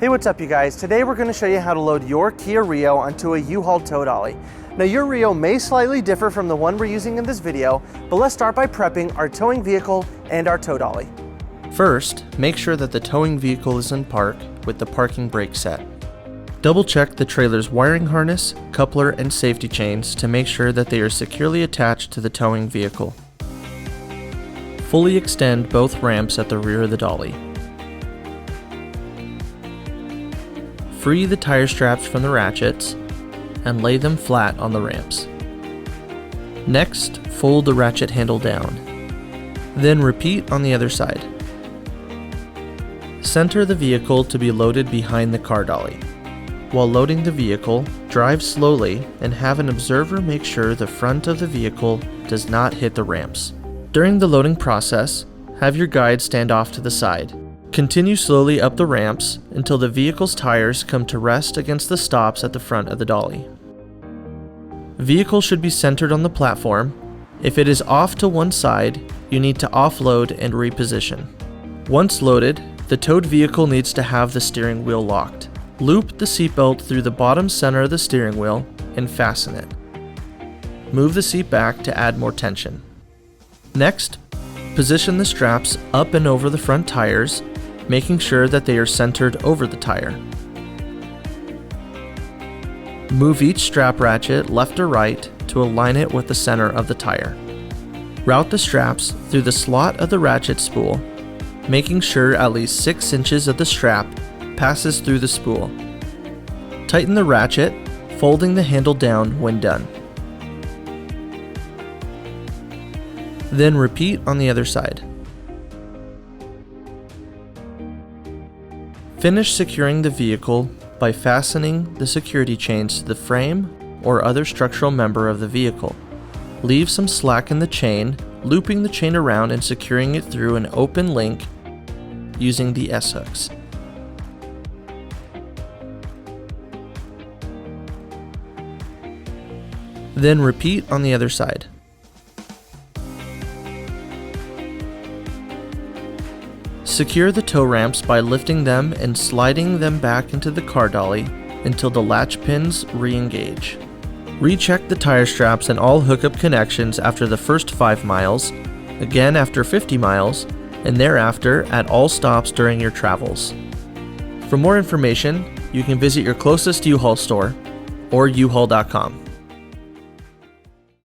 Hey, what's up you guys? Today we're going to show you how to load your Kia Rio onto a U-Haul Tow Dolly. Now your Rio may slightly differ from the one we're using in this video, but let's start by prepping our towing vehicle and our tow dolly. First, make sure that the towing vehicle is in park with the parking brake set. Double check the trailer's wiring harness, coupler, and safety chains to make sure that they are securely attached to the towing vehicle. Fully extend both ramps at the rear of the dolly. Free the tire straps from the ratchets and lay them flat on the ramps. Next, fold the ratchet handle down. Then repeat on the other side. Center the vehicle to be loaded behind the car dolly. While loading the vehicle, drive slowly and have an observer make sure the front of the vehicle does not hit the ramps. During the loading process, have your guide stand off to the side. Continue slowly up the ramps until the vehicle's tires come to rest against the stops at the front of the dolly. Vehicle should be centered on the platform. If it is off to one side, you need to offload and reposition. Once loaded, the towed vehicle needs to have the steering wheel locked. Loop the seatbelt through the bottom center of the steering wheel and fasten it. Move the seat back to add more tension. Next, position the straps up and over the front tires, making sure that they are centered over the tire. Move each strap ratchet left or right to align it with the center of the tire. Route the straps through the slot of the ratchet spool, making sure at least 6 inches of the strap passes through the spool. Tighten the ratchet, folding the handle down when done. Then repeat on the other side. Finish securing the vehicle by fastening the security chains to the frame or other structural member of the vehicle. Leave some slack in the chain, looping the chain around and securing it through an open link using the S-hooks. Then repeat on the other side. Secure the tow ramps by lifting them and sliding them back into the car dolly until the latch pins re-engage. Recheck the tire straps and all hookup connections after the first 5 miles, again after 50 miles, and thereafter at all stops during your travels. For more information, you can visit your closest U-Haul store or uhaul.com.